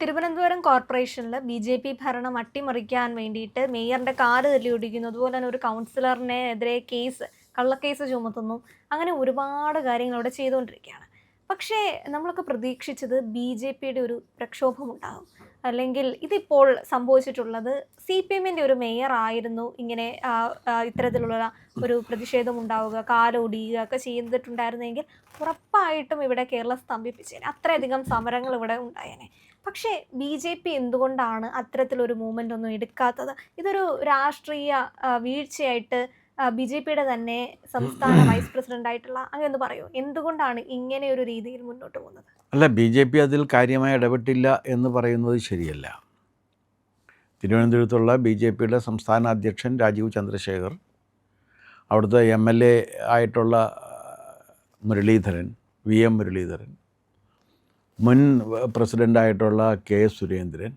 തിരുവനന്തപുരം കോർപ്പറേഷനിൽ ബി.ജെ.പി. ഭരണം അട്ടിമറിക്കാൻ വേണ്ടിയിട്ട് മേയറിന്റെ കാല് തല്ലി ഒടിക്കുന്നു. അതുപോലെ തന്നെ ഒരു കൗൺസിലറിനെതിരെ കള്ളക്കേസ് ചുമത്തുന്നു. അങ്ങനെ ഒരുപാട് കാര്യങ്ങൾ അവിടെ ചെയ്തുകൊണ്ടിരിക്കുകയാണ്. പക്ഷേ നമ്മളൊക്കെ പ്രതീക്ഷിച്ചത് ബി.ജെ.പിയുടെ ഒരു പ്രക്ഷോഭമുണ്ടാകും. അല്ലെങ്കിൽ ഇതിപ്പോൾ സംഭവിച്ചിട്ടുള്ളത് സി.പി.എമ്മിൻ്റെ ഒരു മേയർ ആയിരുന്നു ഇങ്ങനെ ഇത്തരത്തിലുള്ള ഒരു പ്രതിഷേധം ഉണ്ടാവുക, കാലൊടിയുക ഒക്കെ ചെയ്തിട്ടുണ്ടായിരുന്നെങ്കിൽ ഉറപ്പായിട്ടും ഇവിടെ കേരളം സ്തംഭിപ്പിച്ചേനെ. അത്രയധികം സമരങ്ങൾ ഇവിടെ ഉണ്ടായേനെ. പക്ഷേ ബി.ജെ.പി. എന്തുകൊണ്ടാണ് അത്തരത്തിലൊരു മൂവ്മെൻ്റ് ഒന്നും എടുക്കാത്തത്? ഇതൊരു രാഷ്ട്രീയ വീഴ്ചയായിട്ട് ബി.ജെ.പിയുടെ തന്നെ സംസ്ഥാന വൈസ് പ്രസിഡന്റ് ആയിട്ടുള്ള അങ്ങനെയൊന്ന് പറയോ? എന്തുകൊണ്ടാണ് ഇങ്ങനെ ഒരു രീതിയിൽ മുന്നോട്ട് പോകുന്നത്? അല്ല, ബി.ജെ.പി. അതിൽ കാര്യമായി ഇടപെട്ടില്ല എന്ന് പറയുന്നത് ശരിയല്ല. തിരുവനന്തപുരത്തുള്ള ബി.ജെ.പിയുടെ സംസ്ഥാന അധ്യക്ഷൻ രാജീവ് ചന്ദ്രശേഖർ, അവിടുത്തെ എം.എൽ.എ. ആയിട്ടുള്ള മുരളീധരൻ, വി.എം. മുരളീധരൻ, മുൻ പ്രസിഡൻ്റായിട്ടുള്ള കെ. സുരേന്ദ്രൻ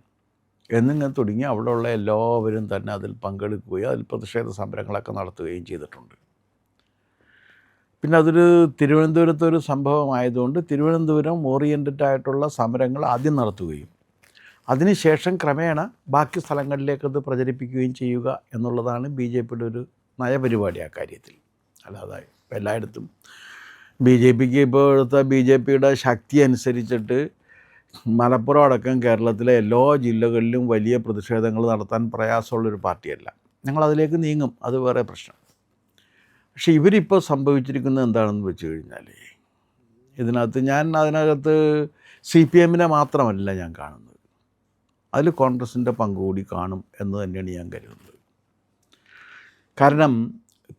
എന്നിങ്ങനെ തുടങ്ങി അവിടെയുള്ള എല്ലാവരും തന്നെ അതിൽ പങ്കെടുക്കുകയും അതിൽ പ്രതിഷേധ സമരങ്ങളൊക്കെ നടത്തുകയും ചെയ്തിട്ടുണ്ട്. പിന്നെ അതൊരു തിരുവനന്തപുരത്തൊരു സംഭവമായതുകൊണ്ട് തിരുവനന്തപുരം ഓറിയൻറ്റഡ് ആയിട്ടുള്ള സമരങ്ങൾ ആദ്യം നടത്തുകയും അതിനുശേഷം ക്രമേണ ബാക്കി സ്ഥലങ്ങളിലേക്കത് പ്രചരിപ്പിക്കുകയും ചെയ്യുക എന്നുള്ളതാണ് ബി.ജെ.പിയുടെ ഒരു നയപരിപാടി ആ കാര്യത്തിൽ. അല്ലാതെ എല്ലായിടത്തും ബി.ജെ.പിക്ക് ഇപ്പോഴത്തെ ബി.ജെ.പിയുടെ ശക്തി അനുസരിച്ചിട്ട് മലപ്പുറം അടക്കം കേരളത്തിലെ എല്ലാ ജില്ലകളിലും വലിയ പ്രതിഷേധങ്ങൾ നടത്താൻ പ്രയാസമുള്ളൊരു പാർട്ടിയല്ല. ഞങ്ങളതിലേക്ക് നീങ്ങും, അത് വേറെ പ്രശ്നം. പക്ഷേ ഇവരിപ്പോൾ സംഭവിച്ചിരിക്കുന്നത് എന്താണെന്ന് വെച്ച് കഴിഞ്ഞാൽ, അതിനകത്ത് CPM-നെ മാത്രമല്ല ഞാൻ കാണുന്നത്, അതിൽ കോൺഗ്രസിൻ്റെ പങ്കുകൂടി കാണും എന്ന് തന്നെയാണ് ഞാൻ കരുതുന്നത്. കാരണം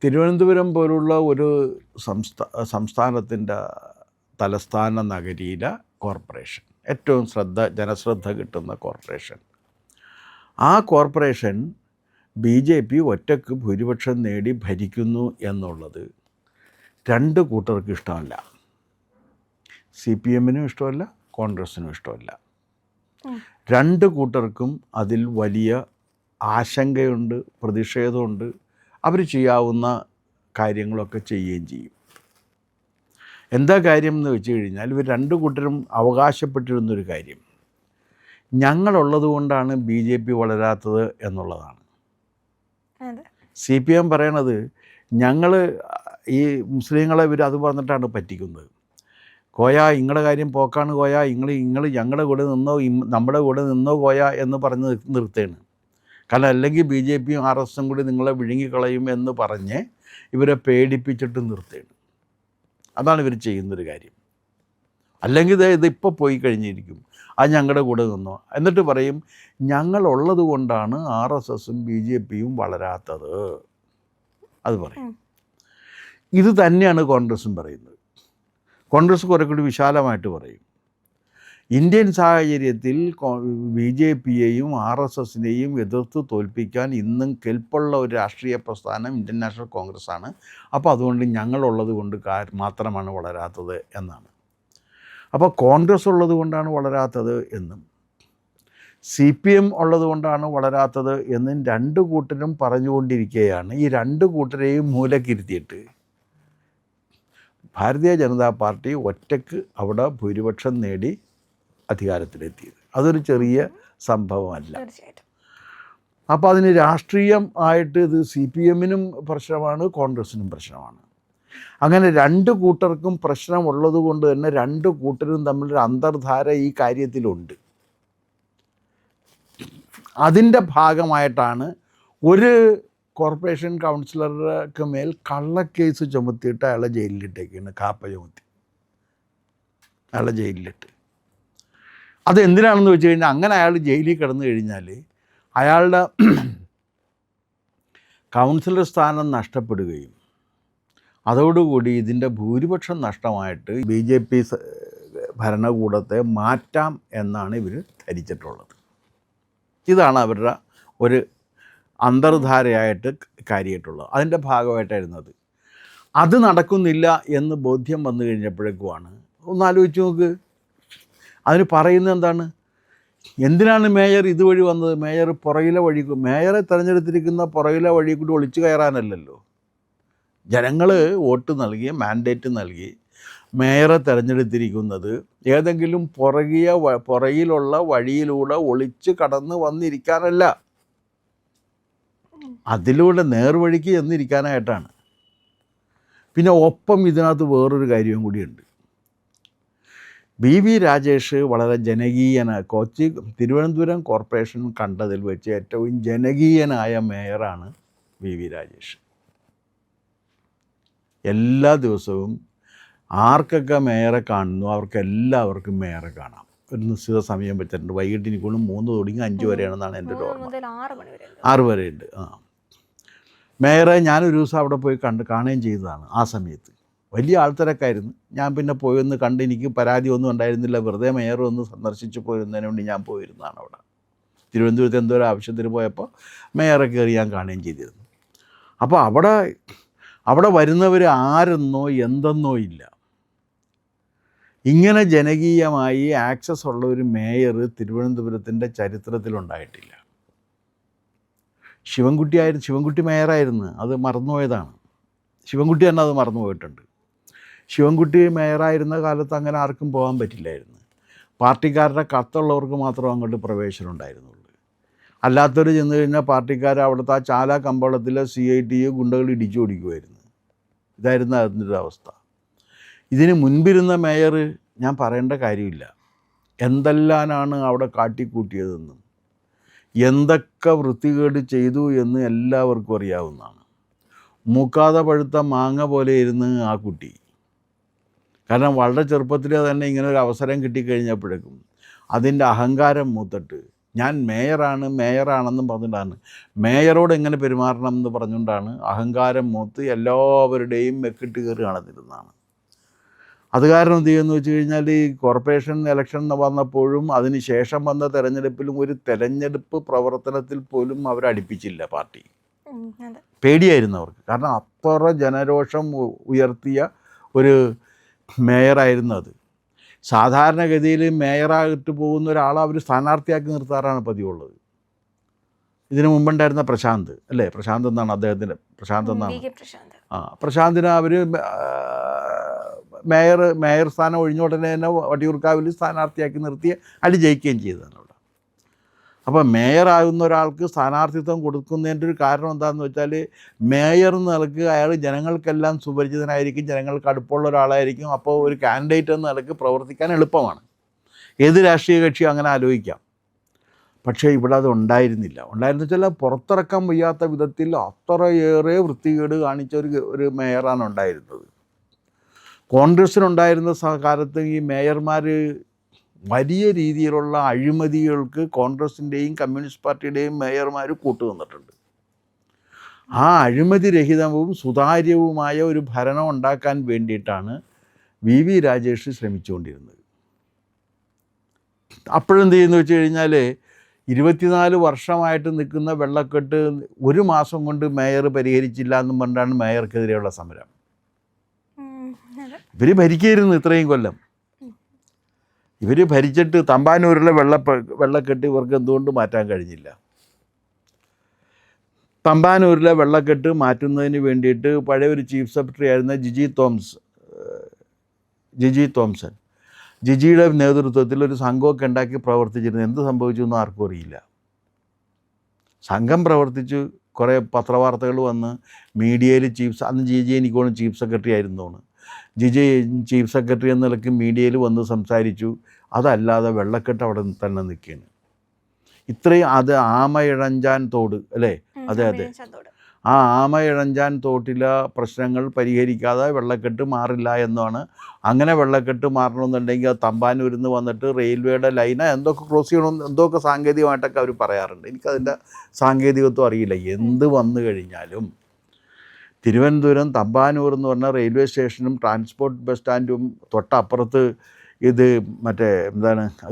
തിരുവനന്തപുരം പോലുള്ള ഒരു സംസ്ഥാനത്തിൻ്റെ തലസ്ഥാന നഗരിയിലെ കോർപ്പറേഷൻ, ഏറ്റവും ജനശ്രദ്ധ കിട്ടുന്ന കോർപ്പറേഷൻ, ആ കോർപ്പറേഷൻ ബി.ജെ.പി. ഒറ്റയ്ക്ക് ഭൂരിപക്ഷം നേടി ഭരിക്കുന്നു എന്നുള്ളത് രണ്ട് കൂട്ടർക്ക് ഇഷ്ടമല്ല. CPM-നും ഇഷ്ടമല്ല, കോൺഗ്രസ്സിനും ഇഷ്ടമല്ല. രണ്ട് കൂട്ടർക്കും അതിൽ വലിയ ആശങ്കയുണ്ട്, പ്രതിഷേധമുണ്ട്. അവർ ചെയ്യാവുന്ന കാര്യങ്ങളൊക്കെ ചെയ്യുകയും ചെയ്യും. എന്താ കാര്യം എന്ന് വെച്ച് കഴിഞ്ഞാൽ, ഇവർ രണ്ട് കൂട്ടരും അവകാശപ്പെട്ടിരുന്നൊരു കാര്യം, ഞങ്ങളുള്ളത് കൊണ്ടാണ് ബി.ജെ.പി. വളരാത്തത് എന്നുള്ളതാണ്. CPM പറയണത് ഞങ്ങൾ ഈ മുസ്ലിങ്ങളെ ഇവർ അത് പറഞ്ഞിട്ടാണ് പറ്റിക്കുന്നത്. കോയ നിങ്ങളുടെ കാര്യം പോക്കാണ് കോയ, നിങ്ങൾ ഞങ്ങളുടെ കൂടെ നിന്നോ നമ്മുടെ കൂടെ നിന്നോ കോയ എന്ന് പറഞ്ഞ് നിർത്തുകയാണ്. കാരണം അല്ലെങ്കിൽ ബി.ജെ.പിയും RSSും കൂടി നിങ്ങളെ വിഴുങ്ങിക്കളയും എന്ന് പറഞ്ഞ് ഇവരെ പേടിപ്പിച്ചിട്ട് നിർത്തുകയാണ്. അതാണ് ഇവർ ചെയ്യുന്നൊരു കാര്യം. അല്ലെങ്കിൽ ഇതിപ്പോൾ പോയി കഴിഞ്ഞിരിക്കും, അത് ഞങ്ങളുടെ കൂടെ നിന്നോ, എന്നിട്ട് പറയും ഞങ്ങളുള്ളത് കൊണ്ടാണ് RSSും ബി.ജെ.പിയും വളരാത്തത്. അത് പറയും. ഇത് തന്നെയാണ് കോൺഗ്രസും പറയുന്നത്. കോൺഗ്രസ് കുറെ കൂടി വിശാലമായിട്ട് പറയും, ഇന്ത്യൻ സാഹചര്യത്തിൽ ബി.ജെ.പിയെയും RSSനെയും എതിർത്ത് തോൽപ്പിക്കാൻ ഇന്നും കെൽപ്പുള്ള ഒരു രാഷ്ട്രീയ പ്രസ്ഥാനം ഇന്ത്യൻ നാഷണൽ കോൺഗ്രസ്സാണ്. അപ്പോൾ അതുകൊണ്ട് ഞങ്ങളുള്ളത് കൊണ്ട് മാത്രമാണ് വളരാത്തത് എന്നാണ്. അപ്പോൾ കോൺഗ്രസ് ഉള്ളത് കൊണ്ടാണ് വളരാത്തത് എന്നും CPM ഉള്ളത് കൊണ്ടാണ് വളരാത്തത് എന്നും രണ്ട് കൂട്ടരും പറഞ്ഞുകൊണ്ടിരിക്കുകയാണ്. ഈ രണ്ട് കൂട്ടരെയും മൂലക്കിരുത്തിയിട്ട് ഭാരതീയ ജനതാ പാർട്ടി ഒറ്റയ്ക്ക് അവിടെ ഭൂരിപക്ഷം നേടി അധികാരത്തിലെത്തിയത്. അതൊരു ചെറിയ സംഭവമല്ല. അപ്പോൾ അതിന് രാഷ്ട്രീയം ആയിട്ട് ഇത് CPM-നും പ്രശ്നമാണ്, കോൺഗ്രസിനും പ്രശ്നമാണ്. അങ്ങനെ രണ്ട് കൂട്ടർക്കും പ്രശ്നമുള്ളത് കൊണ്ട് തന്നെ രണ്ട് കൂട്ടരും തമ്മിലൊരു അന്തർധാര ഈ കാര്യത്തിലുണ്ട്. അതിൻ്റെ ഭാഗമായിട്ടാണ് ഒരു കോർപ്പറേഷൻ കൗൺസിലർക്ക് മേൽ കള്ളക്കേസ് ചുമത്തിയിട്ട് അയാളെ ജയിലിലിട്ടേക്കാണ്, കാപ്പ ചുമത്തി അയാളെ ജയിലിലിട്ട്. അതെന്തിനാണെന്ന് വെച്ച് കഴിഞ്ഞാൽ, അങ്ങനെ അയാൾ ജയിലിൽ കിടന്നു കഴിഞ്ഞാൽ അയാളുടെ കൗൺസിലർ സ്ഥാനം നഷ്ടപ്പെടുകയും അതോടുകൂടി ഇതിൻ്റെ ഭൂരിപക്ഷം നഷ്ടമായിട്ട് ബി.ജെ.പി. ഭരണകൂടത്തെ മാറ്റാം എന്നാണ് ഇവർ ധരിച്ചിട്ടുള്ളത്. ഇതാണ് അവരുടെ ഒരു അന്തർധാരയായിട്ട് കാര്യമായിട്ടുള്ളത്. അതിൻ്റെ ഭാഗമായിട്ടായിരുന്നത്. അത് നടക്കുന്നില്ല എന്ന് ബോധ്യം വന്നു കഴിഞ്ഞപ്പോഴേക്കുമാണ്, ഒന്നാലോചിച്ച് നോക്ക്, അതിന് പറയുന്നത് എന്താണ്, എന്തിനാണ് മേയർ ഇതുവഴി വന്നത്? മേയറെ തിരഞ്ഞെടുത്തിരിക്കുന്ന പുറകിലെ വഴി കൂടി ഒളിച്ചു കയറാനല്ലല്ലോ. ജനങ്ങൾ വോട്ട് നൽകി, മാൻഡേറ്റ് നൽകി, മേയറെ തിരഞ്ഞെടുത്തിരിക്കുന്നത് ഏതെങ്കിലും പുറകിലുള്ള വഴിയിലൂടെ ഒളിച്ച് കടന്ന് വന്നിരിക്കാനല്ല, അതിലൂടെ നേർവഴിക്ക് ചെന്നിരിക്കാനായിട്ടാണ്. പിന്നെ ഒപ്പം ഇതിനകത്ത് വേറൊരു കാര്യവും കൂടിയുണ്ട്. വി രാജേഷ് വളരെ തിരുവനന്തപുരം കോർപ്പറേഷൻ കണ്ടതിൽ വെച്ച് ഏറ്റവും ജനകീയനായ മേയറാണ് വി രാജേഷ്. എല്ലാ ദിവസവും ആർക്കൊക്കെ മേയറെ കാണുന്നു അവർക്കെല്ലാവർക്കും മേയറെ കാണാം. ഒരു നിശ്ചിത സമയം വെച്ചിട്ടുണ്ട്. വൈകിട്ട് എനിക്കൊന്നും 3 തുടങ്ങി 5 വരെയാണെന്നാണ് എൻ്റെ ഒരു ഓർമ്മ. 6 വരെ ഉണ്ട്. മേയറെ ഞാനൊരു ദിവസം അവിടെ പോയി കാണുകയും ചെയ്തതാണ്. ആ സമയത്ത് വലിയ ആൾത്തിരക്കായിരുന്നു. ഞാൻ പിന്നെ പോയൊന്ന് കണ്ട്, എനിക്ക് പരാതി ഒന്നും ഉണ്ടായിരുന്നില്ല. വെറുതെ മേയർ ഒന്ന് സന്ദർശിച്ച് പോയിരുന്നതിന് വേണ്ടി ഞാൻ പോയിരുന്നതാണ് അവിടെ. തിരുവനന്തപുരത്ത് എന്തോ ഒരു ആവശ്യത്തിന് പോയപ്പോൾ മേയറെ കയറി ഞാൻ കാണുകയും ചെയ്തിരുന്നു. അപ്പോൾ അവിടെ വരുന്നവർ ആരെന്നോ എന്തെന്നോ ഇല്ല. ഇങ്ങനെ ജനകീയമായി ആക്സസ് ഉള്ള ഒരു മേയർ തിരുവനന്തപുരത്തിൻ്റെ ചരിത്രത്തിലുണ്ടായിട്ടില്ല. ശിവൻകുട്ടി മേയറായിരുന്നു, അത് മറന്നുപോയതാണ്. ശിവൻകുട്ടി തന്നെ അത് മറന്നുപോയിട്ടുണ്ട്. ശിവൻകുട്ടി മേയറായിരുന്ന കാലത്ത് അങ്ങനെ ആർക്കും പോകാൻ പറ്റില്ലായിരുന്നു. പാർട്ടിക്കാരുടെ കത്തുള്ളവർക്ക് മാത്രം അങ്ങോട്ട് പ്രവേശനം ഉണ്ടായിരുന്നുള്ളൂ. അല്ലാത്തവർ ചെന്ന് കഴിഞ്ഞാൽ പാർട്ടിക്കാർ അവിടുത്തെ ആ ചാല കമ്പോളത്തിലെ CIT ഗുണ്ടകൾ ഇടിച്ചു ഓടിക്കുമായിരുന്നു. ഇതായിരുന്നു അതിൻ്റെ ഒരു അവസ്ഥ. ഇതിന് മുൻപിരുന്ന മേയർ ഞാൻ പറയേണ്ട കാര്യമില്ല. എന്തെല്ലാമാണ് അവിടെ കാട്ടിക്കൂട്ടിയതെന്നും എന്തൊക്കെ വൃത്തികേട് ചെയ്തു എന്ന് എല്ലാവർക്കും അറിയാവുന്നതാണ്. മൂക്കാതെ പഴുത്ത മാങ്ങ പോലെ ഇരുന്ന് ആ കുട്ടി. കാരണം വളരെ ചെറുപ്പത്തിലേ തന്നെ ഇങ്ങനെ ഒരു അവസരം കിട്ടിക്കഴിഞ്ഞപ്പോഴേക്കും അതിൻ്റെ അഹങ്കാരം മൂത്തിട്ട് ഞാൻ മേയറാണെന്നും പറഞ്ഞുകൊണ്ടാണ്, മേയറോട് എങ്ങനെ പെരുമാറണം എന്ന് പറഞ്ഞുകൊണ്ടാണ് അഹങ്കാരം മൂത്ത് എല്ലാവരുടെയും മെക്കിട്ട് കയറി കാണുന്നിരുന്നതാണ്. അത് കാരണം എന്ത് ചെയ്യുമെന്ന് വെച്ച് കഴിഞ്ഞാൽ ഈ കോർപ്പറേഷൻ ഇലക്ഷൻ വന്നപ്പോഴും അതിന് ശേഷം വന്ന തെരഞ്ഞെടുപ്പിലും ഒരു തെരഞ്ഞെടുപ്പ് പ്രവർത്തനത്തിൽ പോലും അവരടുപ്പിച്ചില്ല പാർട്ടി. പേടിയായിരുന്നു അവർക്ക്. കാരണം അത്ര ജനരോഷം ഉയർത്തിയ ഒരു മേയറായിരുന്നു അത്. സാധാരണഗതിയിൽ മേയറായിട്ട് പോകുന്ന ഒരാളെ അവർ സ്ഥാനാർത്ഥിയാക്കി നിർത്താറാണ് പതിവുള്ളത്. ഇതിനു മുമ്പുണ്ടായിരുന്ന പ്രശാന്ത് അല്ലേ, പ്രശാന്ത് എന്നാണ് അദ്ദേഹത്തിൻ്റെ, പ്രശാന്തിനെ അവർ മേയർ സ്ഥാനം ഒഴിഞ്ഞ ഉടനെ തന്നെ വട്ടിയൂർക്കാവിൽ സ്ഥാനാർത്ഥിയാക്കി നിർത്തി അടി ജയിക്കുകയും ചെയ്തതാണ് അവിടെ. അപ്പോൾ മേയറാകുന്ന ഒരാൾക്ക് സ്ഥാനാർത്ഥിത്വം കൊടുക്കുന്നതിൻ്റെ ഒരു കാരണം എന്താണെന്ന് വെച്ചാൽ, മേയർ എന്ന നിലക്ക് അയാൾ ജനങ്ങൾക്കെല്ലാം സുപരിചിതനായിരിക്കും, ജനങ്ങൾക്ക് അടുപ്പമുള്ള ഒരാളായിരിക്കും. അപ്പോൾ ഒരു കാൻഡിഡേറ്റ് എന്ന നിലക്ക് പ്രവർത്തിക്കാൻ എളുപ്പമാണ്. ഏത് രാഷ്ട്രീയ കക്ഷിയും അങ്ങനെ ആലോചിക്കാം. പക്ഷേ ഇവിടെ അത് ഉണ്ടായിരുന്നില്ല. വെച്ചാൽ പുറത്തിറക്കാൻ വയ്യാത്ത വിധത്തിൽ അത്രയേറെ വൃത്തികേട് കാണിച്ച ഒരു മേയറാണ് ഉണ്ടായിരുന്നത്. കോൺഗ്രസ്സിനുണ്ടായിരുന്ന കാലത്ത് ഈ മേയർമാർ വലിയ രീതിയിലുള്ള അഴിമതികൾക്ക് കോൺഗ്രസിൻ്റെയും കമ്മ്യൂണിസ്റ്റ് പാർട്ടിയുടെയും മേയർമാർ കൂട്ടുനിന്നിട്ടുണ്ട്. ആ അഴിമതി രഹിതവും സുതാര്യവുമായ ഒരു ഭരണം ഉണ്ടാക്കാൻ വേണ്ടിയിട്ടാണ് വി രാജേഷ് ശ്രമിച്ചുകൊണ്ടിരുന്നത്. അപ്പോഴെന്ത് ചെയ്യുന്നു വെച്ച് കഴിഞ്ഞാൽ 24 വർഷമായിട്ട് നിൽക്കുന്ന വെള്ളക്കെട്ട് ഒരു മാസം കൊണ്ട് മേയർ പരിഹരിച്ചില്ല എന്നും പറഞ്ഞാണ് മേയർക്കെതിരെയുള്ള സമരം. ഇവർ ഭരിക്കായിരുന്നു ഇത്രയും കൊല്ലം. ഇവർ ഭരിച്ചിട്ട് തമ്പാനൂരിലെ വെള്ളക്കെട്ട് ഇവർക്ക് എന്തുകൊണ്ട് മാറ്റാൻ കഴിഞ്ഞില്ല? തമ്പാനൂരിലെ വെള്ളക്കെട്ട് മാറ്റുന്നതിന് വേണ്ടിയിട്ട് പഴയ ഒരു ചീഫ് സെക്രട്ടറി ആയിരുന്ന ജിജി തോംസൺ ജിജിയുടെ നേതൃത്വത്തിൽ ഒരു സംഘമൊക്കെ ഉണ്ടാക്കി പ്രവർത്തിച്ചിരുന്നു. എന്ത് സംഭവിച്ചു എന്ന് ആർക്കും അറിയില്ല. സംഘം പ്രവർത്തിച്ചു, കുറേ പത്രവാർത്തകൾ വന്ന് മീഡിയയിൽ അന്ന് ജിജി എനിക്കോണം ചീഫ് സെക്രട്ടറി ആയിരുന്നോണ്. ജിജി ചീഫ് സെക്രട്ടറി എന്ന നിലയ്ക്ക് മീഡിയയിൽ വന്ന് സംസാരിച്ചു. അതല്ലാതെ വെള്ളക്കെട്ട് അവിടെ തന്നെ നിൽക്കുകയാണ്. ഇത്രയും അത് ആമയിഴഞ്ചാൻ തോട് അല്ലേ, അതെ, ആ ആമയിഴഞ്ചാൻ തോട്ടിലെ പ്രശ്നങ്ങൾ പരിഹരിക്കാതെ വെള്ളക്കെട്ട് മാറില്ല എന്നാണ്. അങ്ങനെ വെള്ളക്കെട്ട് മാറണമെന്നുണ്ടെങ്കിൽ അത് തമ്പാനൂരിൽ നിന്ന് വന്നിട്ട് റെയിൽവേയുടെ ലൈന് എന്തൊക്കെ ക്രോസ് ചെയ്യണമെന്ന് എന്തൊക്കെ സാങ്കേതികമായിട്ടൊക്കെ അവർ പറയാറുണ്ട്. എനിക്കതിൻ്റെ സാങ്കേതികത്വം അറിയില്ല. എന്ത് വന്നു കഴിഞ്ഞാലും തിരുവനന്തപുരം തമ്പാനൂർ എന്ന് പറഞ്ഞ റെയിൽവേ സ്റ്റേഷനും ട്രാൻസ്പോർട്ട് ബസ് സ്റ്റാൻഡും തൊട്ടപ്പുറത്ത് ഇത്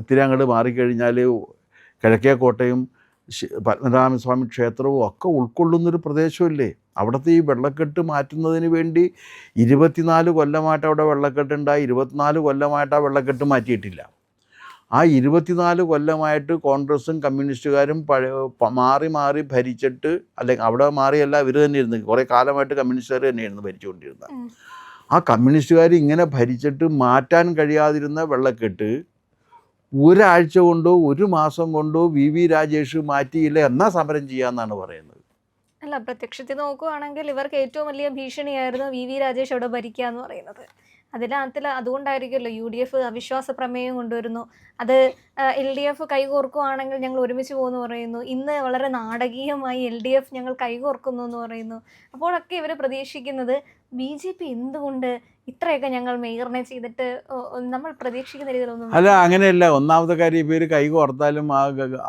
ഇത്തിരി അങ്ങോട്ട് മാറിക്കഴിഞ്ഞാൽ കിഴക്കേക്കോട്ടയും പത്മനാഭസ്വാമി ക്ഷേത്രവും ഒക്കെ ഉൾക്കൊള്ളുന്നൊരു പ്രദേശമല്ലേ. അവിടുത്തെ ഈ വെള്ളക്കെട്ട് മാറ്റുന്നതിന് വേണ്ടി 24 കൊല്ലമായിട്ട് അവിടെ വെള്ളക്കെട്ടുണ്ടായി. 24 കൊല്ലമായിട്ട് ആ വെള്ളക്കെട്ട് മാറ്റിയിട്ടില്ല. ആ 24 കൊല്ലമായിട്ട് കോൺഗ്രസും കമ്മ്യൂണിസ്റ്റുകാരും മാറി മാറി ഭരിച്ചിട്ട്, അല്ലെങ്കിൽ അവിടെ മാറിയല്ല, ഇവർ തന്നെ ഇരുന്ന് കുറേ കാലമായിട്ട് കമ്മ്യൂണിസ്റ്റുകാർ തന്നെയായിരുന്നു ഭരിച്ചുകൊണ്ടിരുന്നത്. ആ കമ്മ്യൂണിസ്റ്റുകാർ ഇങ്ങനെ ഭരിച്ചിട്ട് മാറ്റാൻ കഴിയാതിരുന്ന വെള്ളക്കെട്ട് ഒരാഴ്ച കൊണ്ടോ ഒരു മാസം കൊണ്ടോ വി രാജേഷ് മാറ്റിയില്ല എന്നാ സമരം ചെയ്യാമെന്നാണ് പറയുന്നത്. അല്ല, പ്രത്യക്ഷത്തിൽ നോക്കുകയാണെങ്കിൽ ഇവർക്ക് ഏറ്റവും വലിയ ഭീഷണിയായിരുന്നു വി രാജേഷ് അവിടെ ഭരിക്കുക എന്ന് പറയുന്നത്. അതുകൊണ്ടായിരിക്കുമല്ലോ UDF അവിശ്വാസ പ്രമേയം കൊണ്ടുവരുന്നു. അത് LDF കൈകോർക്കുകയാണെങ്കിൽ ഞങ്ങൾ ഒരുമിച്ച് പോകുമെന്ന് പറയുന്നു. ഇന്ന് വളരെ നാടകീയമായി LDF ഞങ്ങൾ കൈകോർക്കുന്നു എന്ന് പറയുന്നു. അപ്പോഴൊക്കെ ഇവർ പ്രതീക്ഷിക്കുന്നത് BJP എന്തുകൊണ്ട് ഇത്രയൊക്കെ ഞങ്ങൾ മേയറിനെ ചെയ്തിട്ട് നമ്മൾ പ്രതീക്ഷിക്കുന്ന രീതിയിലൊന്നും. അല്ല, അങ്ങനെയല്ല. ഒന്നാമത്തെ കാര്യം, ഇവർ കൈ കോർത്താലും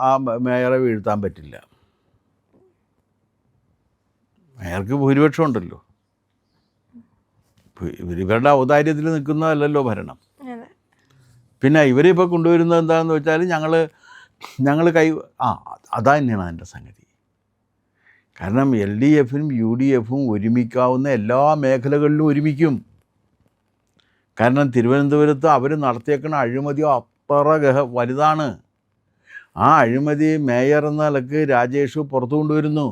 ആ മേയറെ വീഴ്ത്താൻ പറ്റില്ല. മേയർക്ക് ഭൂരിപക്ഷം ഉണ്ടല്ലോ. ഇവരുടെ ഔദാര്യത്തിൽ നിൽക്കുന്നതല്ലല്ലോ ഭരണം. പിന്നെ ഇവരിപ്പോൾ കൊണ്ടുവരുന്നത് എന്താണെന്ന് വെച്ചാൽ ഞങ്ങൾ അതാ തന്നെയാണ് അതിൻ്റെ സംഗതി. കാരണം LDFും UDFും ഒരുമിക്കാവുന്ന എല്ലാ മേഖലകളിലും ഒരുമിക്കും. കാരണം തിരുവനന്തപുരത്ത് അവർ നടത്തിയേക്കുന്ന അഴിമതി അത്ര വലുതാണ്. ആ അഴിമതി മേയർ എന്ന നിലക്ക് രാജേഷ് പുറത്തു കൊണ്ടുവരുന്നു.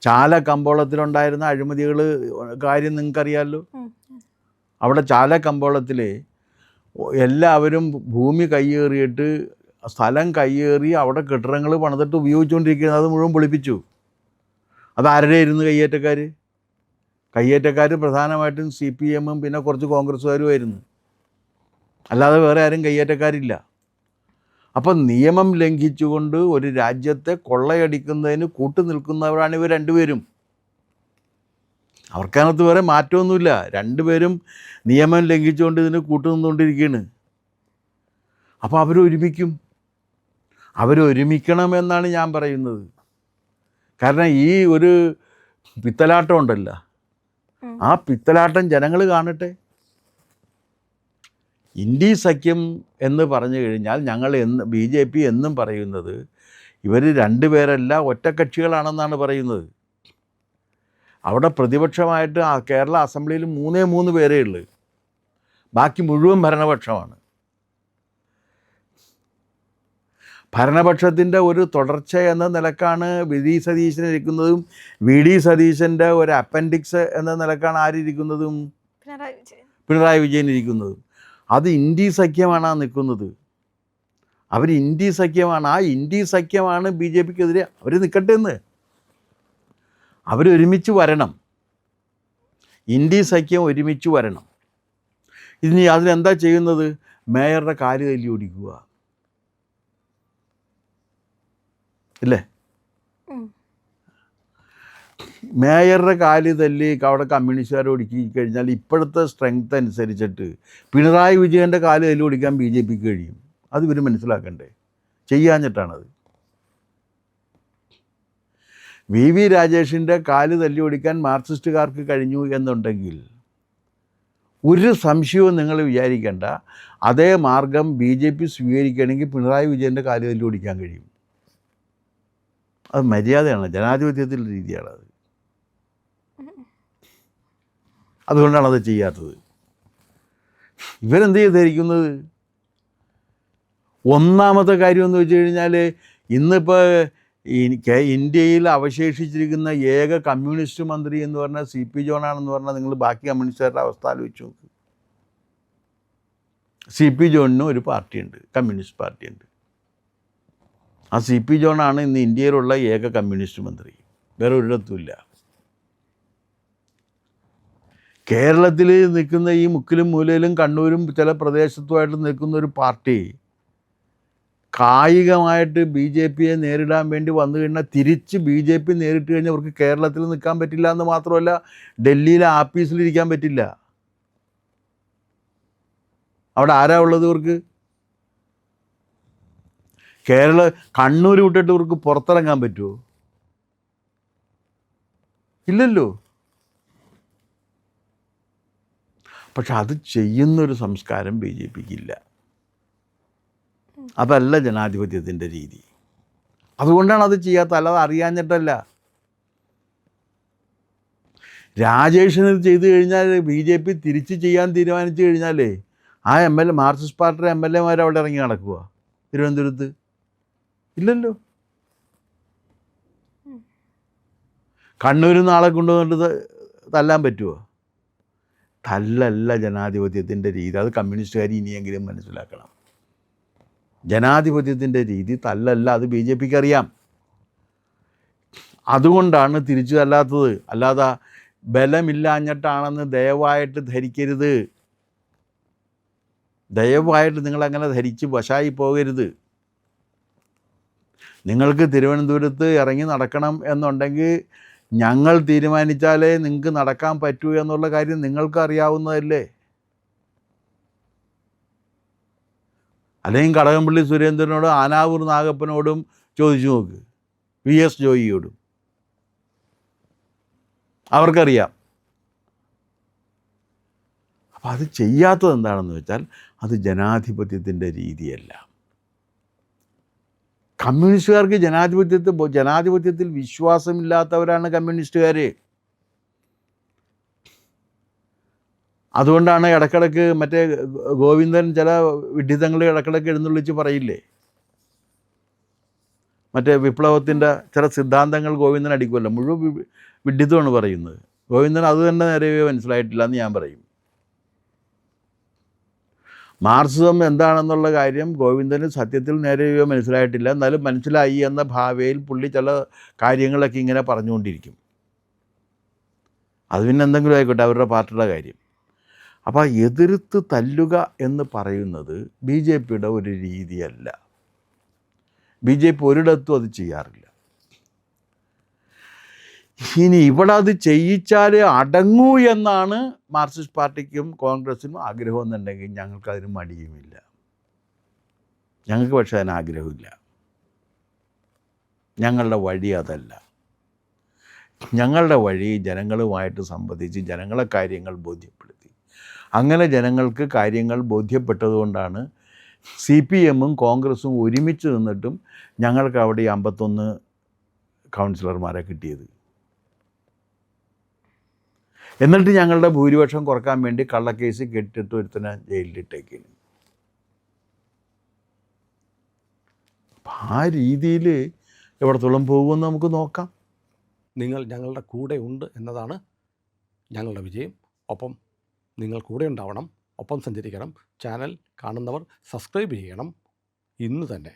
ചാല കമ്പോളത്തിലുണ്ടായിരുന്ന അഴിമതികൾ കാര്യം നിങ്ങൾക്കറിയാമല്ലോ. അവിടെ ചാല കമ്പോളത്തിൽ എല്ലാവരും ഭൂമി കയ്യേറിയിട്ട് സ്ഥലം കയ്യേറി അവിടെ കെട്ടിടങ്ങൾ പണിതിട്ട് ഉപയോഗിച്ചുകൊണ്ടിരിക്കുന്നത്. അത് മുഴുവൻ പൊളിപ്പിച്ചു. അതാരുടെ ആയിരുന്നു കയ്യേറ്റക്കാർ പ്രധാനമായിട്ടും CPMും പിന്നെ കുറച്ച് കോൺഗ്രസ്സുകാരും ആയിരുന്നു. അല്ലാതെ വേറെ ആരും കയ്യേറ്റക്കാരില്ല. അപ്പം നിയമം ലംഘിച്ചുകൊണ്ട് ഒരു രാജ്യത്തെ കൊള്ളയടിക്കുന്നതിന് കൂട്ടുനിൽക്കുന്നവരാണ് ഇവർ രണ്ടുപേരും. അവർക്കകത്ത് വേറെ മാറ്റമൊന്നുമില്ല. രണ്ടുപേരും നിയമം ലംഘിച്ചുകൊണ്ട് ഇതിന് കൂട്ടുനിന്നുകൊണ്ടിരിക്കുകയാണ്. അപ്പോൾ അവരൊരുമിക്കണമെന്നാണ് ഞാൻ പറയുന്നത്. കാരണം ഈ ഒരു പിത്തലാട്ടം ഉണ്ടല്ലോ, ആ പിത്തലാട്ടം ജനങ്ങൾ കാണട്ടെ. ഇന്ത്യ സഖ്യം എന്ന് പറഞ്ഞു കഴിഞ്ഞാൽ BJP എന്നും പറയുന്നത് ഇവർ രണ്ടുപേരല്ല ഒറ്റക്കക്ഷികളാണെന്നാണ് പറയുന്നത്. അവിടെ പ്രതിപക്ഷമായിട്ട് കേരള അസംബ്ലിയിൽ 3 പേരേ ഉള്ളൂ. ബാക്കി മുഴുവൻ ഭരണപക്ഷമാണ്. ഭരണപക്ഷത്തിൻ്റെ ഒരു തുടർച്ച എന്ന നിലക്കാണ് വി സതീശൻ ഇരിക്കുന്നതും VD സതീശൻ്റെ ഒരു അപ്പൻഡിക്സ് എന്ന നിലക്കാണ് ആരിയ്ക്കുന്നതും പിണറായി വിജയൻ ഇരിക്കുന്നതും. അത് ഇന്ത്യ സഖ്യമാണ് നിൽക്കുന്നത്. അവർ ഇന്ത്യ സഖ്യമാണ്. ആ ഇന്ത്യ സഖ്യമാണ് BJPക്കെതിരെ. അവർ നിൽക്കട്ടെ എന്ന്. അവരൊരുമിച്ച് വരണം. ഇന്ത്യ സഖ്യം ഒരുമിച്ച് വരണം. ഇനി അതിനെന്താ ചെയ്യുന്നത്? മേയറുടെ കാല് തല്ലി ഓടിക്കുക ഇല്ലേ? മേയറുടെ കാല് തല്ലി അവിടെ കമ്മ്യൂണിസ്റ്റുകാർ ഒടുക്കി കഴിഞ്ഞാൽ ഇപ്പോഴത്തെ സ്ട്രെങ്ത് അനുസരിച്ചിട്ട് പിണറായി വിജയൻ്റെ കാല് തല്ലി ഓടിക്കാൻ BJPക്ക് കഴിയും. അത് ഇവർ മനസ്സിലാക്കണ്ടേ? ചെയ്യാഞ്ഞിട്ടാണത്. വി രാജേഷിൻ്റെ കാല് തല്ലി ഓടിക്കാൻ മാർക്സിസ്റ്റുകാർക്ക് കഴിഞ്ഞു എന്നുണ്ടെങ്കിൽ ഒരു സംശയവും നിങ്ങൾ വിചാരിക്കേണ്ട. അതേ മാർഗം BJP സ്വീകരിക്കുകയാണെങ്കിൽ പിണറായി വിജയൻ്റെ കാല് തല്ലി ഓടിക്കാൻ കഴിയും. അത് മര്യാദയാണ്, ജനാധിപത്യത്തിൻ്റെ രീതിയാണത്. അതുകൊണ്ടാണ് അത് ചെയ്യാത്തത്. ഇവരെന്ത് ചെയ്തിരിക്കുന്നത്? ഒന്നാമത്തെ കാര്യം എന്ന് വെച്ച് കഴിഞ്ഞാൽ, ഇന്നിപ്പോൾ ഇന്ത്യയിൽ അവശേഷിച്ചിരിക്കുന്ന ഏക കമ്മ്യൂണിസ്റ്റ് മന്ത്രി എന്ന് പറഞ്ഞാൽ CP ജോണാണെന്ന് പറഞ്ഞാൽ നിങ്ങൾ ബാക്കി കമ്മ്യൂണിസ്റ്റുകാരുടെ അവസ്ഥ ആലോചിച്ച് നോക്ക്. CP ജോണിന് ഒരു പാർട്ടിയുണ്ട്, കമ്മ്യൂണിസ്റ്റ് പാർട്ടിയുണ്ട്. ആ CP ജോണാണ് ഇന്ന് ഇന്ത്യയിലുള്ള ഏക കമ്മ്യൂണിസ്റ്റ് മന്ത്രി. വേറെ ഒരിടത്തുമില്ല. കേരളത്തിൽ നിൽക്കുന്ന ഈ മുക്കിലും മൂലയിലും കണ്ണൂരും ചില പ്രദേശത്തുമായിട്ട് നിൽക്കുന്ന ഒരു പാർട്ടി കായികമായിട്ട് BJPയെ നേരിടാൻ വേണ്ടി വന്നു കഴിഞ്ഞാൽ തിരിച്ച് BJP നേരിട്ട് കഴിഞ്ഞാൽ അവർക്ക് കേരളത്തിൽ നിൽക്കാൻ പറ്റില്ല എന്ന് മാത്രമല്ല, ഡൽഹിയിലെ ആഫീസിലിരിക്കാൻ പറ്റില്ല. അവിടെ ആരാ ഉള്ളത്? ഇവർക്ക് കണ്ണൂർ വിട്ടിട്ട് ഇവർക്ക് പുറത്തിറങ്ങാൻ പറ്റുമോ? ഇല്ലല്ലോ. പക്ഷെ അത് ചെയ്യുന്നൊരു സംസ്കാരം BJPക്ക് ഇല്ല. അതല്ല ജനാധിപത്യത്തിൻ്റെ രീതി. അതുകൊണ്ടാണ് അത് ചെയ്യാത്തത്, അല്ലാതെ അറിയാഞ്ഞിട്ടല്ല. രാജേഷിന് ചെയ്തു കഴിഞ്ഞാൽ BJP തിരിച്ച് ചെയ്യാൻ തീരുമാനിച്ചു കഴിഞ്ഞാലേ ആ മാർക്സിസ്റ്റ് പാർട്ടിയുടെ MLAമാർ അവിടെ ഇറങ്ങി നടക്കുക തിരുവനന്തപുരത്ത്? ഇല്ലല്ലോ. കണ്ണൂരിൽ നിന്ന് ആളെ കൊണ്ടുവന്നിട്ട് തല്ലാൻ പറ്റുമോ? തല്ലല്ല ജനാധിപത്യത്തിൻ്റെ രീതി. അത് കമ്മ്യൂണിസ്റ്റുകാർ ഇനിയെങ്കിലും മനസ്സിലാക്കണം. ജനാധിപത്യത്തിൻ്റെ രീതി തല്ലല്ല. അത് ബി ജെ പിക്ക് അറിയാം. അതുകൊണ്ടാണ് തിരിച്ചു തല്ലാത്തത്. അല്ലാതെ ബലമില്ലാഞ്ഞിട്ടാണെന്ന് ദയവായിട്ട് ധരിക്കരുത്. ദയവായിട്ട് നിങ്ങളങ്ങനെ ധരിച്ച് വശായി പോകരുത്. നിങ്ങൾക്ക് തിരുവനന്തപുരത്ത് ഇറങ്ങി നടക്കണം എന്നുണ്ടെങ്കിൽ ഞങ്ങൾ തീരുമാനിച്ചാലേ നിങ്ങൾക്ക് നടക്കാൻ പറ്റൂ എന്നുള്ള കാര്യം നിങ്ങൾക്ക് അറിയാവുന്നതല്ലേ. അല്ലെങ്കിൽ കടകംപള്ളി സുരേന്ദ്രനോടും ആനാവൂർ നാഗപ്പനോടും ചോദിച്ചു നോക്ക്, VS ജോയിയോടും. അവർക്കറിയാം. അപ്പം അത് ചെയ്യാത്തത് എന്താണെന്ന് വെച്ചാൽ അത് ജനാധിപത്യത്തിൻ്റെ രീതിയല്ല. കമ്മ്യൂണിസ്റ്റുകാർക്ക് ജനാധിപത്യത്തിൽ വിശ്വാസമില്ലാത്തവരാണ് കമ്മ്യൂണിസ്റ്റുകാർ. അതുകൊണ്ടാണ് ഇടക്കിടക്ക് മറ്റേ ഗോവിന്ദൻ ചില വിഡ്ഢിത്തങ്ങൾ ഇടക്കിടക്ക് എഴുന്നള്ളിച്ച് പറയില്ലേ. മറ്റേ വിപ്ലവത്തിൻ്റെ ചില സിദ്ധാന്തങ്ങൾ ഗോവിന്ദൻ അടിക്കുമല്ലോ. മുഴുവൻ വിഡ്ഢിത്തമാണ് പറയുന്നത്. ഗോവിന്ദൻ അത് തന്നെ നേരെ മനസ്സിലായിട്ടില്ല എന്ന് ഞാൻ പറയും. മാർക്സിസം എന്താണെന്നുള്ള കാര്യം ഗോവിന്ദന് സത്യത്തിൽ നേരെയോ മനസ്സിലായിട്ടില്ല. എന്നാലും മനസ്സിലായി എന്ന ഭാവയിൽ പുള്ളി ചില കാര്യങ്ങളൊക്കെ ഇങ്ങനെ പറഞ്ഞുകൊണ്ടിരിക്കും. അത് പിന്നെ എന്തെങ്കിലും ആയിക്കോട്ടെ, അവരുടെ പാർട്ടിയുടെ കാര്യം. അപ്പോൾ എതിർത്ത് തല്ലുക എന്ന് പറയുന്നത് ബി ജെ പിയുടെ ഒരു രീതിയല്ല. ബി ജെ പി ഒരിടത്തും അത് ചെയ്യാറില്ല. ഇനി ഇവിടെ അത് ചെയ്യിച്ചാൽ അടങ്ങൂ എന്നാണ് മാർക്സിസ്റ്റ് പാർട്ടിക്കും കോൺഗ്രസിനും ആഗ്രഹം എന്നുണ്ടെങ്കിൽ ഞങ്ങൾക്കതിന് മടിയുമില്ല. ഞങ്ങൾക്ക് പക്ഷേ അതിന് ആഗ്രഹമില്ല. ഞങ്ങളുടെ വഴി അതല്ല. ഞങ്ങളുടെ വഴി ജനങ്ങളുമായിട്ട് സംവദിച്ച് ജനങ്ങളെ കാര്യങ്ങൾ ബോധ്യപ്പെടുത്തി. അങ്ങനെ ജനങ്ങൾക്ക് കാര്യങ്ങൾ ബോധ്യപ്പെട്ടതുകൊണ്ടാണ് CPM-ഉം കോൺഗ്രസും ഒരുമിച്ച് നിന്നിട്ടും ഞങ്ങൾക്ക് അവിടെ 51 കൗൺസിലർമാരെ കിട്ടിയത്. എന്നിട്ട് ഞങ്ങളുടെ ഭൂരിപക്ഷം കുറക്കാൻ വേണ്ടി കള്ളക്കേസ് കെട്ടിട്ട് ഒരുത്തനെ ജയിലിലിട്ടേക്കിന്. ആ രീതിയിൽ എവിടത്തോളം പോകുമെന്ന് നമുക്ക് നോക്കാം. നിങ്ങൾ ഞങ്ങളുടെ കൂടെ ഉണ്ട് എന്നതാണ് ഞങ്ങളുടെ വിജയം. ഒപ്പം നിങ്ങൾ കൂടെ ഉണ്ടാവണം, ഒപ്പം സഞ്ചരിക്കണം. ചാനൽ കാണുന്നവർ സബ്സ്ക്രൈബ് ചെയ്യണം ഇന്ന് തന്നെ.